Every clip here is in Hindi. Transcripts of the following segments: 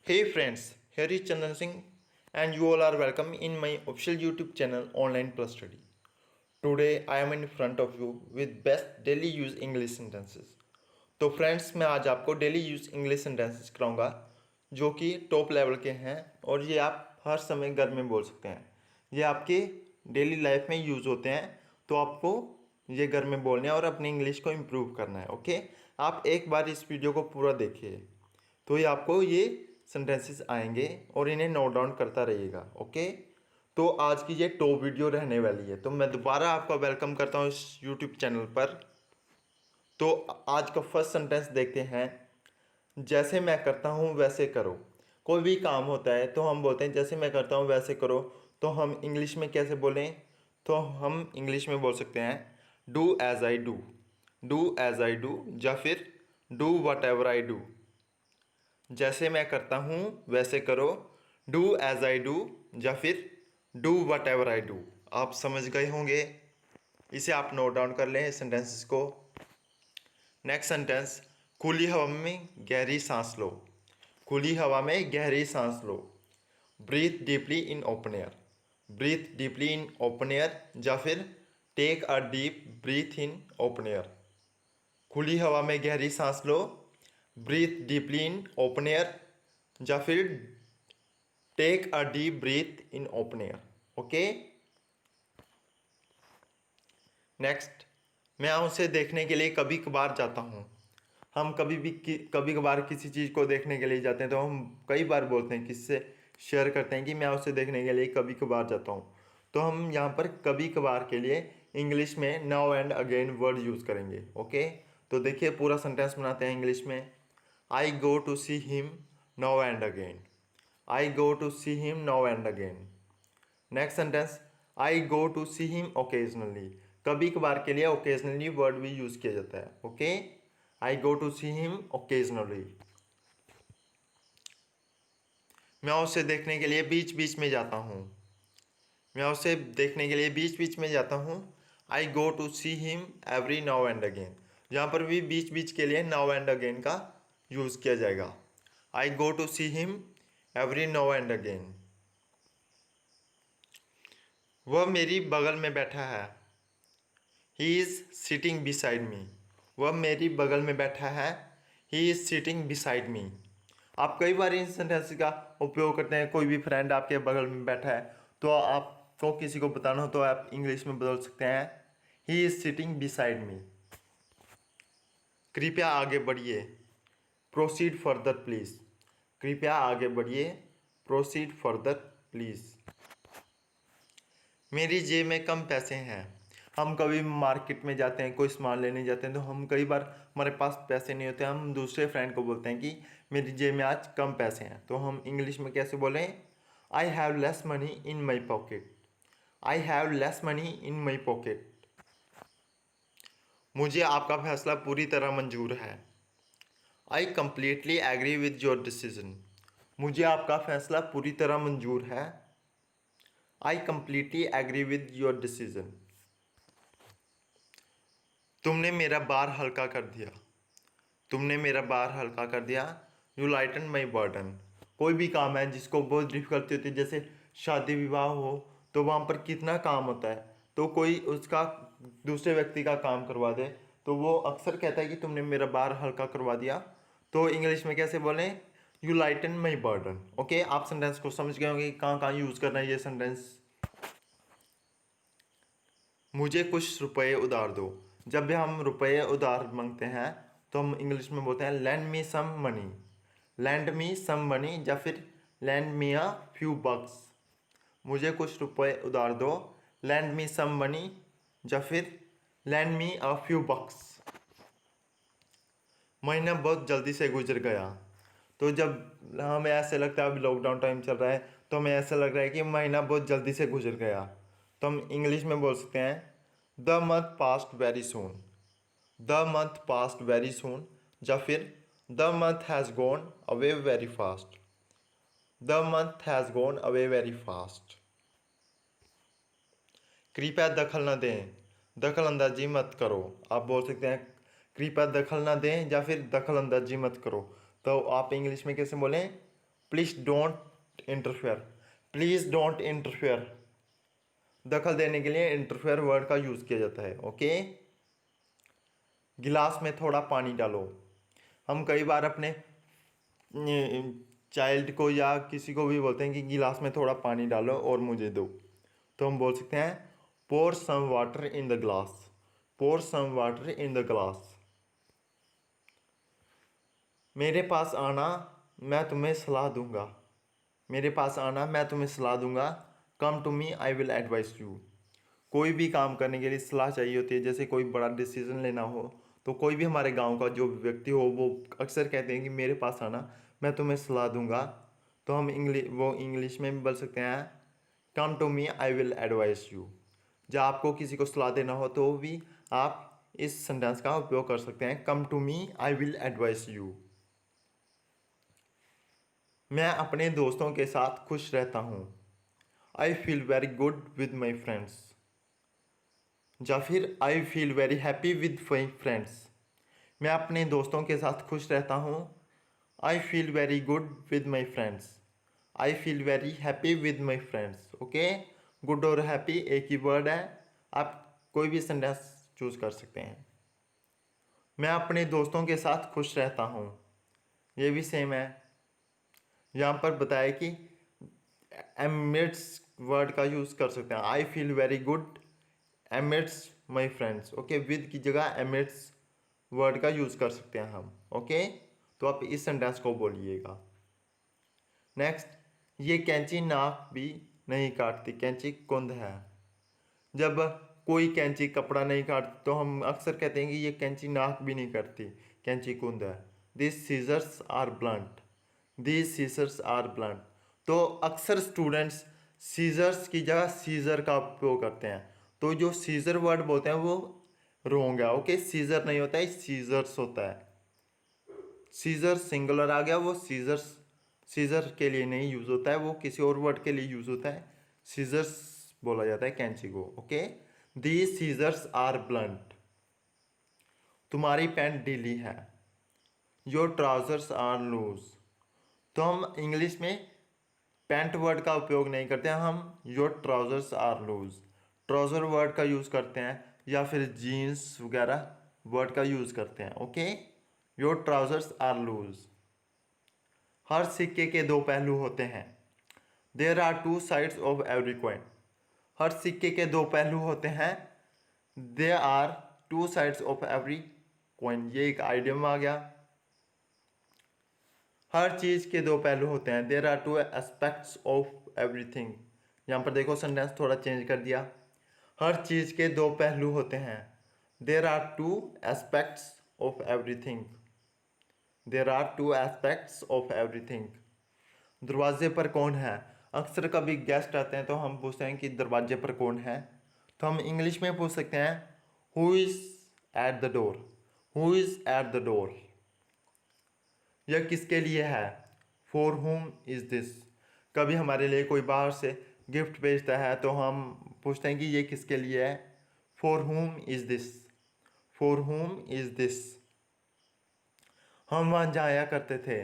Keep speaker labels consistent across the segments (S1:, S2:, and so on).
S1: Hey friends, here is Chandan Singh and you all are welcome in my official YouTube channel Online Plus Study. Today I am in front of you with best daily use English sentences. तो फ्रेंड्स मैं आज आपको डेली यूज़ इंग्लिश सेंटेंसेस कराऊंगा जो कि टॉप लेवल के हैं और ये आप हर समय घर में बोल सकते हैं। ये आपके डेली लाइफ में यूज़ होते हैं तो आपको ये घर में बोलने हैं और अपनी इंग्लिश को इम्प्रूव करना है। ओके, आप एक बार इस वीडियो को पूरा देखिए तो ये आपको ये सेंटेंसेस आएंगे और इन्हें नोट डाउन करता रहिएगा। ओके, तो आज की ये टॉप वीडियो रहने वाली है। तो मैं दोबारा आपका वेलकम करता हूँ इस यूट्यूब चैनल पर। तो आज का फर्स्ट सेंटेंस देखते हैं। जैसे मैं करता हूँ वैसे करो। कोई भी काम होता है तो हम बोलते हैं जैसे मैं करता हूँ वैसे करो। तो हम इंग्लिश में कैसे बोलें? तो हम इंग्लिश में बोल सकते हैं do as I do, do as I do, या फिर do whatever I do. जैसे मैं करता हूँ वैसे करो, डू एज आई डू, या फिर do whatever I do. आप समझ गए होंगे, इसे आप नोट डाउन कर लें सेंटेंसेस को। नेक्स्ट सेंटेंस, खुली हवा में गहरी सांस लो। खुली हवा में गहरी सांस लो। Breathe deeply in open air, breathe deeply in open air, या फिर take a deep breath in open air. खुली हवा में गहरी सांस लो, breathe deeply in open air, या फिर take a deep breath in open air. Okay, next, मैं उसे देखने के लिए कभी कभार जाता हूँ। हम कभी कभार किसी चीज़ को देखने के लिए जाते हैं तो हम कई बार बोलते हैं, किससे शेयर करते हैं कि मैं उसे देखने के लिए कभी कभार जाता हूँ। तो हम यहाँ पर कभी कभार के लिए इंग्लिश में now and again word use करेंगे। ओके, तो देखिए पूरा सेंटेंस बनाते हैं इंग्लिश में। I go to see him now and again, I go to see him now and again. Next sentence, I go to see him occasionally. कभी कभार के लिए ओकेजनली वर्ड भी यूज़ किया जाता है। Okay, I go to see him occasionally. मैं उसे देखने के लिए बीच बीच में जाता हूँ, मैं उसे देखने के लिए बीच बीच में जाता हूँ। I go to see him every now and again. यहाँ पर भी बीच बीच के लिए नाउ एंड अगेन का यूज़ किया जाएगा। I go to see him every now and again. वह मेरी बगल में बैठा है, he is sitting beside me. वह मेरी बगल में बैठा है, he is sitting beside me. आप कई बार इन सेंटेंस का उपयोग करते हैं। कोई भी फ्रेंड आपके बगल में बैठा है तो आपको किसी को बताना हो तो आप इंग्लिश में बदल सकते हैं ही इज़ सिटिंग बिसाइड मी। कृपया आगे बढ़िए, प्रोसीड फर्दर प्लीज़। कृपया आगे बढ़िए, प्रोसीड फर्दर प्लीज़। मेरी जेब में कम पैसे हैं। हम कभी मार्केट में जाते हैं, कोई सामान लेने जाते हैं तो हम कई बार हमारे पास पैसे नहीं होते, हम दूसरे फ्रेंड को बोलते हैं कि मेरी जेब में आज कम पैसे हैं। तो हम इंग्लिश में कैसे बोलें? I have less money in my pocket, I have less money in my pocket. मुझे आपका फैसला पूरी तरह मंजूर है, I completely agree with your decision. मुझे आपका फैसला पूरी तरह मंजूर है, I completely agree with your decision. तुमने मेरा भार हल्का कर दिया, तुमने मेरा भार हल्का कर दिया। You lighten my burden. कोई भी काम है जिसको बहुत डिफिकल्टी होती है, जैसे शादी विवाह हो तो वहाँ पर कितना काम होता है, तो कोई उसका दूसरे व्यक्ति का काम करवा दे तो वो अक्सर कहता है कि तुमने मेरा भार हल्का करवा दिया। तो इंग्लिश में कैसे बोलें? You lighten my burden. Okay, आप सेंटेंस को समझ गए होंगे कहाँ कहाँ यूज़ करना है ये सेंटेंस। मुझे कुछ रुपए उधार दो। जब भी हम रुपए उधार मांगते हैं तो हम इंग्लिश में बोलते हैं लैंड मी सम मनी, लैंड मी सम मनी, या फिर लैंड मी अ फ्यू बक्स। मुझे कुछ रुपए उधार दो, लैंड मी सम मनी, या फिर लैंड मी अ फ्यू बक्स। महीना बहुत जल्दी से गुजर गया। तो जब हमें ऐसे लगता है, अभी लॉकडाउन टाइम चल रहा है तो हमें ऐसा लग रहा है कि महीना बहुत जल्दी से गुजर गया, तो हम इंग्लिश में बोल सकते हैं the month past very soon, the month past very soon, या फिर the month has gone away very fast, the month has gone away very fast. कृपया दखल न दें, दखल अंदाजी मत करो। आप बोल सकते हैं कृपया दखल न दें या फिर दखल अंदाजी मत करो। तो आप इंग्लिश में कैसे बोलें? Please don't interfere, please don't interfere, दखल देने के लिए इंटरफेयर वर्ड का यूज किया जाता है। ओके। गिलास में थोड़ा पानी डालो, हम कई बार अपने चाइल्ड को या किसी को भी बोलते हैं कि गिलास में थोड़ा पानी डालो और मुझे दो, तो हम बोल सकते हैं pour some water in the glass, pour some water in the glass. मेरे पास आना, मैं तुम्हें सलाह दूंगा, मेरे पास आना मैं तुम्हें सलाह दूंगा। Come to me I will advice you. कोई भी काम करने के लिए सलाह चाहिए होती है, जैसे कोई बड़ा डिसीजन लेना हो, तो कोई भी हमारे गांव का जो व्यक्ति हो वो अक्सर कहते हैं कि मेरे पास आना मैं तुम्हें सलाह दूंगा। तो हम इंग्लिश में भी बोल सकते हैं come to me I will advice you. जब आपको किसी को सलाह देना हो तो भी आप इस सेंटेंस का उपयोग कर सकते हैं, come to me I will advice you. मैं अपने दोस्तों के साथ खुश रहता हूँ, I feel very good with my friends. या फिर I feel very happy with my friends. मैं अपने दोस्तों के साथ खुश रहता हूँ, I feel very good with my friends, I feel very happy with my friends. Okay, good और हैप्पी एक ही वर्ड है, आप कोई भी सेंटेंस चूज कर सकते हैं। मैं अपने दोस्तों के साथ खुश रहता हूँ, ये भी सेम है। यहाँ पर बताया कि एमिट्स वर्ड का यूज़ कर सकते हैं, I feel very good amidst my friends. Okay, with की जगह एमिट्स वर्ड का यूज़ कर सकते हैं हम। ओके, तो आप इस सेंटेंस को बोलिएगा। नेक्स्ट, ये कैंची नाक भी नहीं काटती, कैंची कुंद है। जब कोई कैंची कपड़ा नहीं काटती तो हम अक्सर कहते हैं कि ये कैंची नाक भी नहीं काटती, कैंची कुंद है। This scissors are blunt, this scissors are blunt. तो अक्सर स्टूडेंट्स सीजर्स की जगह सीजर का उपयोग करते हैं, तो जो सीजर वर्ड बोलते हैं वो रोंग है। ओके, सीजर नहीं होता है, सीजर्स होता है। सीजर सिंगुलर आ गया, वो सीजर्स सीजर के लिए नहीं यूज होता है, वो किसी और वर्ड के लिए यूज होता है। सीजर्स बोला जाता है कैंची को। Okay, these scissors are blunt. तुम्हारी पैंट ढीली है, योर ट्राउजर्स आर लूज। तो हम इंग्लिश में पैंट वर्ड का उपयोग नहीं करते हैं, हम your trousers are loose trouser word का यूज़ करते हैं, या फिर जीन्स वगैरह वर्ड का यूज़ करते हैं। Okay, your trousers are loose. हर सिक्के के दो पहलू होते हैं, there are two sides of every coin. हर सिक्के के दो पहलू होते हैं, there are two sides of every coin. ये एक आइडियम आ गया। हर चीज के दो पहलू होते हैं, there are two aspects of everything. यहाँ पर देखो सेंटेंस थोड़ा चेंज कर दिया, हर चीज के दो पहलू होते हैं, there are two aspects of everything, there are two aspects of everything. दरवाजे पर कौन है, अक्सर कभी गेस्ट आते हैं तो हम पूछते हैं कि दरवाजे पर कौन है, तो हम इंग्लिश में पूछ सकते हैं who is at the door, who is at the door. यह किसके लिए है, फॉर हुम इज दिस। कभी हमारे लिए कोई बाहर से गिफ्ट भेजता है तो हम पूछते हैं कि ये किसके लिए है, for whom is this, for whom is this. हम वहाँ जाया करते थे,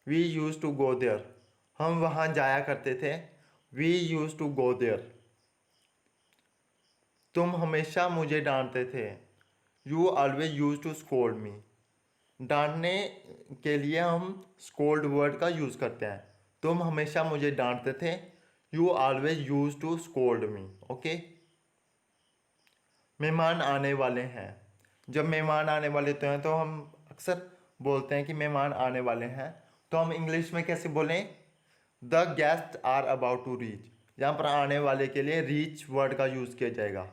S1: we use to go there. हम वहाँ जाया करते थे, we use to go there. तुम हमेशा मुझे डांटते थे, you always use to scold me. डांटने के लिए हम स्कोल्ड वर्ड का यूज़ करते हैं, तुम हमेशा मुझे डांटते थे, you always use to scold me. Okay, मेहमान आने वाले हैं। जब मेहमान आने वाले होते हैं तो हम अक्सर बोलते हैं कि मेहमान आने वाले हैं, तो हम इंग्लिश में कैसे बोलें, the guest are about to reach. यहाँ पर आने वाले के लिए रीच वर्ड का यूज़ किया जाएगा,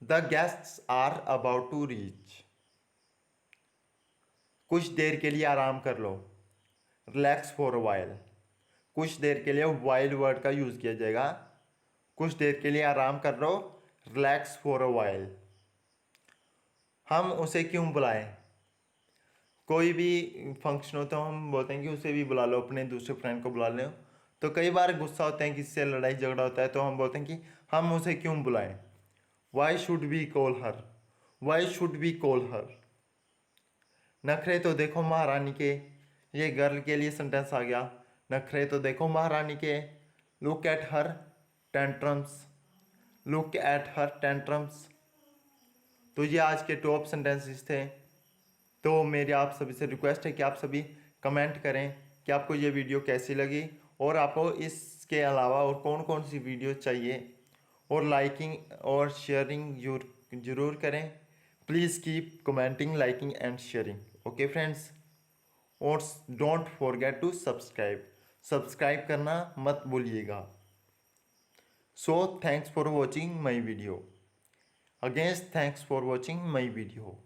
S1: the guests are about to reach. कुछ देर के लिए आराम कर लो, रिलैक्स फॉर अ वाइल। कुछ देर के लिए वाइल वर्ड का यूज़ किया जाएगा, कुछ देर के लिए आराम कर लो, रिलैक्स फॉर अ वाइल। हम उसे क्यों बुलाएं, कोई भी फंक्शन हो तो हम बोलते हैं कि उसे भी बुला लो, अपने दूसरे फ्रेंड को बुला लो। तो कई बार गुस्सा होते हैं, किसी से लड़ाई झगड़ा होता है तो हम बोलते हैं कि हम उसे क्यों बुलाएं, why should we call her, why should we call her. नखरे तो देखो महारानी के, ये गर्ल के लिए सेंटेंस आ गया, नखरे तो देखो महारानी के। Look at her tantrums, look at her tantrums. तो ये आज के टॉप सेंटेंसेस थे। तो मेरी आप सभी से रिक्वेस्ट है कि आप सभी कमेंट करें कि आपको ये वीडियो कैसी लगी और आपको इसके अलावा और कौन कौन सी वीडियो चाहिए, और लाइकिंग और शेयरिंग जरूर करें। Please keep commenting, liking and sharing. Okay friends, और don't forget to subscribe, subscribe करना मत भूलिएगा। So thanks for watching my video. Again thanks for watching my video.